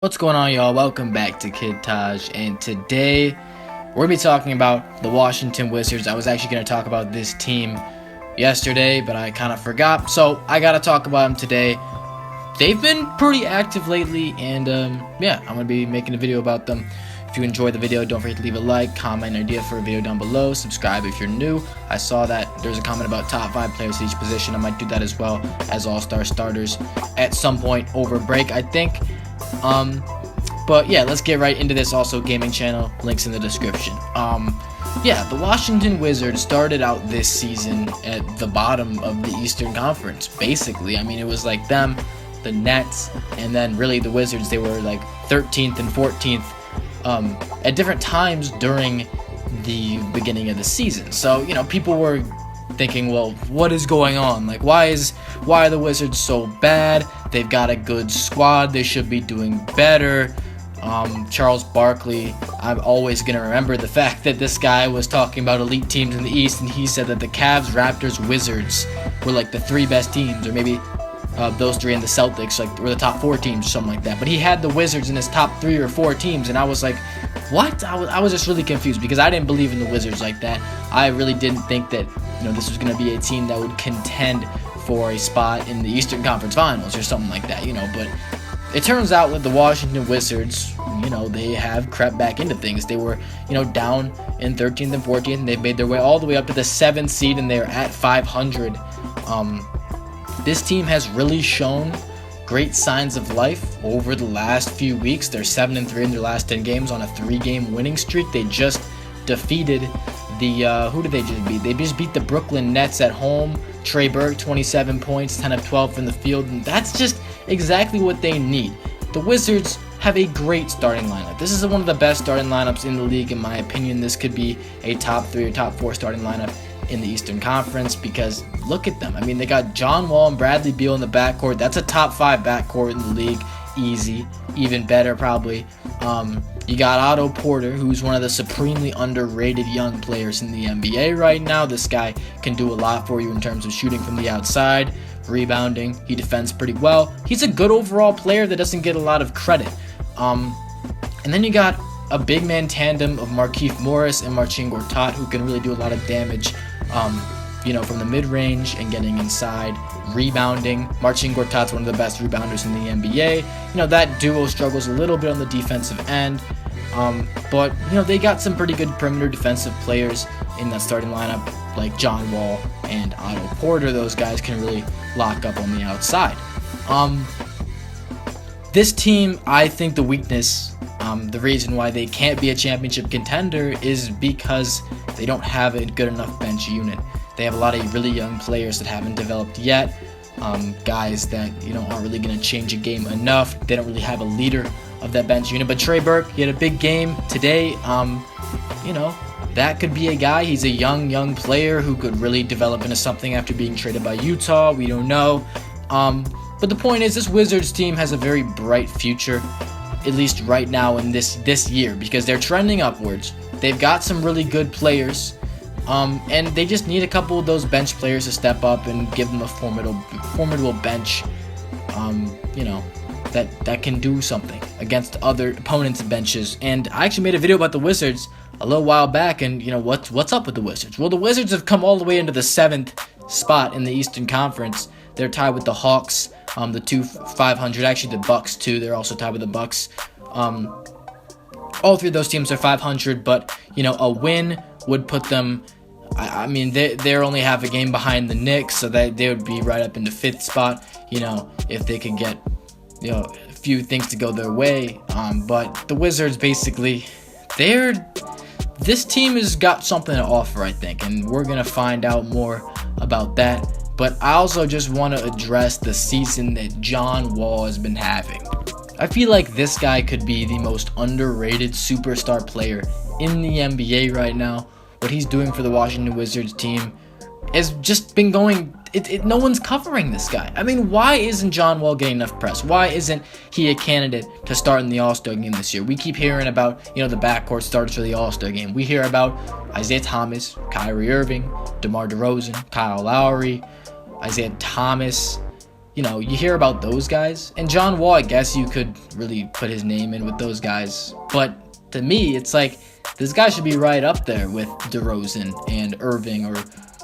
What's going on, y'all? Welcome back to Kid Taj, and today we're going to be talking about the Washington Wizards. I was actually going to talk about this team yesterday, but I kind of forgot, so I got to talk about them today. They've been pretty active lately, and yeah, I'm going to be making a video about them. If you enjoyed the video, don't forget to leave a like, comment an idea for a video down below, subscribe if you're new. I saw that there's a comment about top 5 players at each position. I might do that as well as all-star starters at some point over break, I think. But yeah, let's get right into this. Also, gaming channel, links in the description. Yeah, the Washington Wizards started out this season at the bottom of the Eastern Conference, basically. I mean, it was like them, the Nets, and then really the Wizards. They were like 13th and 14th at different times during the beginning of the season. So, you know, people were thinking, well, what is going on? Like, why are the Wizards so bad? They've got a good squad. They should be doing better. Charles Barkley, I'm always going to remember the fact that this guy was talking about elite teams in the East, and he said that the Cavs, Raptors, Wizards were like the 3 best teams, or maybe those 3 and the Celtics like were the top 4 teams, or something like that. But he had the Wizards in his top 3 or 4 teams, and I was like, what? I was just really confused because I didn't believe in the Wizards like that. I really didn't think that, you know, this was going to be a team that would contend for a spot in the Eastern Conference Finals or something like that, you know. But it turns out with the Washington Wizards, you know, they have crept back into things. They were, you know, down in 13th and 14th, and they've made their way all the way up to the 7th seed, and they're at 500. This team has really shown great signs of life over the last few weeks. They're 7-3 in their last 10 games on a 3-game winning streak. They just defeated the, who did they just beat? They just beat the Brooklyn Nets at home. Trey Burke, 27 points, 10 of 12 from the field, and that's just exactly what they need. The Wizards have a great starting lineup. This is one of the best starting lineups in the league, in my opinion. This could be a top 3 or top 4 starting lineup in the Eastern Conference because look at them. I mean, they got John Wall and Bradley Beal in the backcourt. That's a top 5 backcourt in the league. Easy. Even better, probably. You got Otto Porter, who's one of the supremely underrated young players in the NBA right now. This guy can do a lot for you in terms of shooting from the outside, rebounding. He defends pretty well. He's a good overall player that doesn't get a lot of credit. And then you got a big man tandem of Markieff Morris and Marcin Gortat, who can really do a lot of damage, you know, from the mid-range and getting inside, rebounding. Marcin Gortat's one of the best rebounders in the NBA. You know, that duo struggles a little bit on the defensive end, but, you know, they got some pretty good perimeter defensive players in that starting lineup, like John Wall and Otto Porter. Those guys can really lock up on the outside. This team, I think the weakness, the reason why they can't be a championship contender is because they don't have a good enough bench unit. They have a lot of really young players that haven't developed yet, guys that, you know, aren't really going to change a game enough. They don't really have a leader of that bench unit. But Trey Burke, he had a big game today. You know, that could be a guy. He's a young player who could really develop into something after being traded by Utah. We don't know. But the point is, this Wizards team has a very bright future, at least right now in this year, because they're trending upwards. They've got some really good players, and they just need a couple of those bench players to step up and give them a formidable bench, you know, that can do something against other opponents' benches. And I actually made a video about the Wizards a little while back, and, you know, what's up with the Wizards? Well, the Wizards have come all the way into the 7th spot in the Eastern Conference. They're tied with the Hawks, the 500. Actually, the Bucks too. They're also tied with the Bucks. All 3 of those teams are 500, but, you know, a win would put them. I mean, they're only half a game behind the Knicks, so that they would be right up in the 5th spot. You know, if they could get, you know, a few things to go their way. But the Wizards, basically, this team has got something to offer, I think, and we're gonna find out more about that. But I also just want to address the season that John Wall has been having. I feel like this guy could be the most underrated superstar player in the NBA right now. What he's doing for the Washington Wizards team has just been going. No one's covering this guy. I mean, why isn't John Wall getting enough press? Why isn't he a candidate to start in the All-Star game this year? We keep hearing about, you know, the backcourt starters for the All-Star game. We hear about Isaiah Thomas, Kyrie Irving, DeMar DeRozan, Kyle Lowry, Isaiah Thomas. you hear about those guys. And John Wall, I guess you could really put his name in with those guys. But to me, it's like this guy should be right up there with DeRozan and Irving or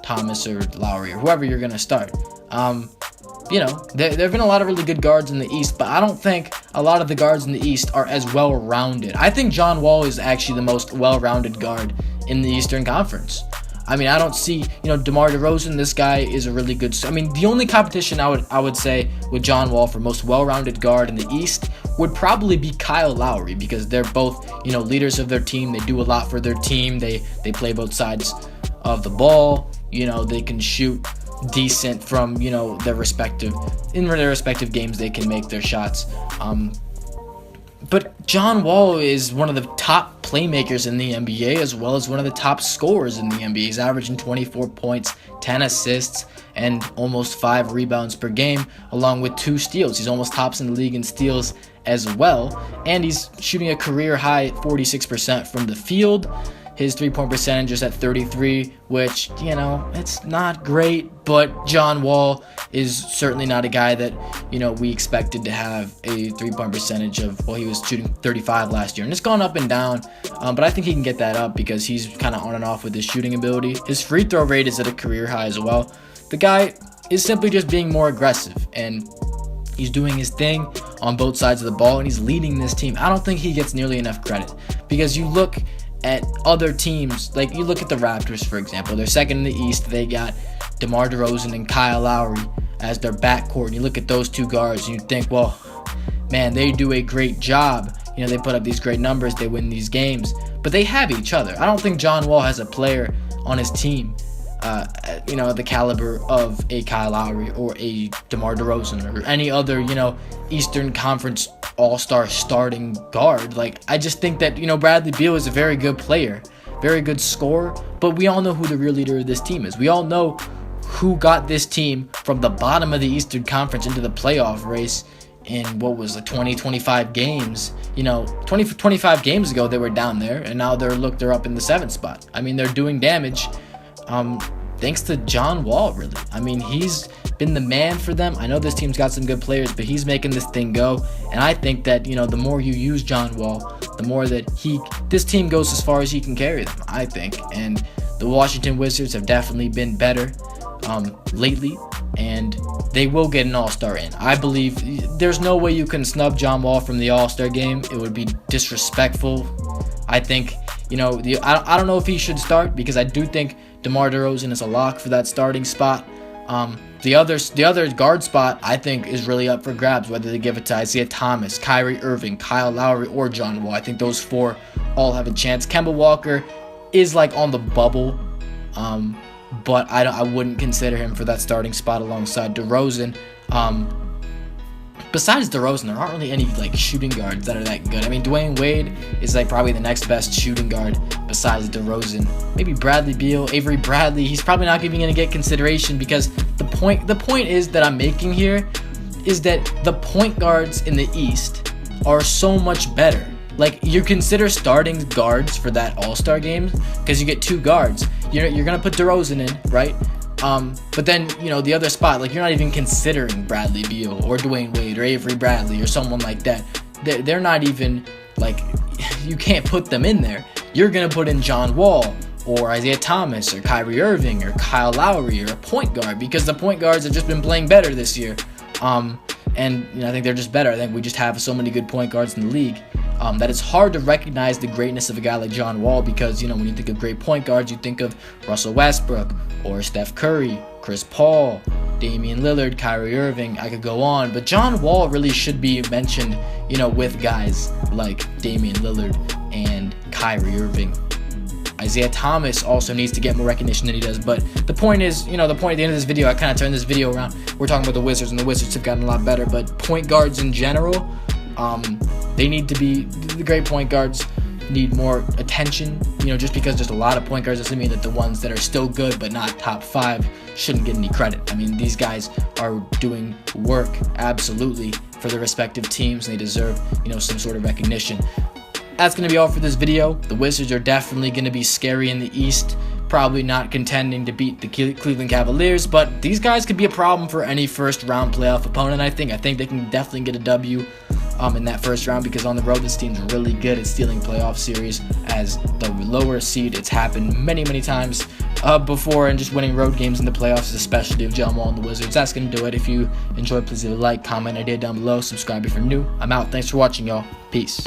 Thomas or Lowry or whoever you're going to start. There have been a lot of really good guards in the East, but I don't think a lot of the guards in the East are as well-rounded. I think John Wall is actually the most well-rounded guard in the Eastern Conference. I mean, I don't see, DeMar DeRozan, this guy is a really good... the only competition I would say with John Wall for most well-rounded guard in the East would probably be Kyle Lowry, because they're both, leaders of their team. They do a lot for their team. They play both sides of the ball. They can shoot decent from, their respective games. They can make their shots. But John Wall is one of the top playmakers in the NBA, as well as one of the top scorers in the NBA. He's averaging 24 points, 10 assists, and almost 5 rebounds per game, along with 2 steals. He's almost tops in the league in steals as well, and he's shooting a career high at 46% from the field. His three-point percentage is at 33, which, it's not great, but John Wall is certainly not a guy that, we expected to have a three-point percentage of, he was shooting 35 last year, and it's gone up and down, but I think he can get that up because he's kind of on and off with his shooting ability. His free throw rate is at a career high as well. The guy is simply just being more aggressive, and he's doing his thing on both sides of the ball, and he's leading this team. I don't think he gets nearly enough credit, because you look at other teams, like you look at the Raptors, for example. They're second in the East. They got DeMar DeRozan and Kyle Lowry as their backcourt. And you look at those two guards and you think, well, man, they do a great job. They put up these great numbers. They win these games. But they have each other. I don't think John Wall has a player on his team, the caliber of a Kyle Lowry or a DeMar DeRozan or any other, Eastern Conference all-star starting guard. Like, I just think that, Bradley Beal is a very good player, very good scorer, but we all know who the real leader of this team is. We all know who got this team from the bottom of the Eastern Conference into the playoff race in 25 games. 25 games ago they were down there, and now they're up in the 7th spot. I mean, they're doing damage thanks to John Wall, really. I mean, he's been the man for them. I know this team's got some good players, but he's making this thing go. And I think that, the more you use John Wall, the more that this team goes as far as he can carry them, I think. And the Washington Wizards have definitely been better lately, and they will get an all-star in. I believe there's no way you can snub John Wall from the all-star game. It would be disrespectful. I think, I don't know if he should start, because I do think DeMar DeRozan is a lock for that starting spot. The other guard spot, I think, is really up for grabs, whether they give it to Isaiah Thomas, Kyrie Irving, Kyle Lowry, or John Wall. I think those 4 all have a chance. Kemba Walker is on the bubble, but I wouldn't consider him for that starting spot alongside DeRozan. Besides DeRozan, there aren't really any shooting guards that are that good. I mean, Dwayne Wade is probably the next best shooting guard besides DeRozan. Maybe Bradley Beal, Avery Bradley. He's probably not even going to get consideration, because the point is that I'm making here is that the point guards in the East are so much better. You consider starting guards for that All-Star game, because you get 2 guards. You're going to put DeRozan in, right? But then, the other spot, you're not even considering Bradley Beal or Dwayne Wade or Avery Bradley or someone like that. They're not even, you can't put them in there. You're going to put in John Wall or Isaiah Thomas or Kyrie Irving or Kyle Lowry or a point guard, because the point guards have just been playing better this year. And I think they're just better. I think we just have so many good point guards in the league that it's hard to recognize the greatness of a guy like John Wall, because, when you think of great point guards, you think of Russell Westbrook or Steph Curry, Chris Paul, Damian Lillard, Kyrie Irving. I could go on, but John Wall really should be mentioned, with guys like Damian Lillard and Kyrie Irving. Isaiah Thomas also needs to get more recognition than he does. But the point is, the point at the end of this video, I kind of turned this video around. We're talking about the Wizards, and the Wizards have gotten a lot better. But point guards in general, they need to be, the great point guards need more attention. Just because there's a lot of point guards doesn't mean that the ones that are still good but not top 5 shouldn't get any credit. I mean, these guys are doing work absolutely for their respective teams, and they deserve, some sort of recognition. That's going to be all for this video. The Wizards are definitely going to be scary in the East, probably not contending to beat the Cleveland Cavaliers, but these guys could be a problem for any first-round playoff opponent, I think. I think they can definitely get a W in that first round, because on the road this team's really good at stealing playoff series as the lower seed. It's happened many times before, and just winning road games in the playoffs, especially of John Wall and the Wizards. That's going to do it. If you enjoyed, please leave a like, comment, idea down below, subscribe if you're new. I'm out. Thanks for watching, y'all. Peace.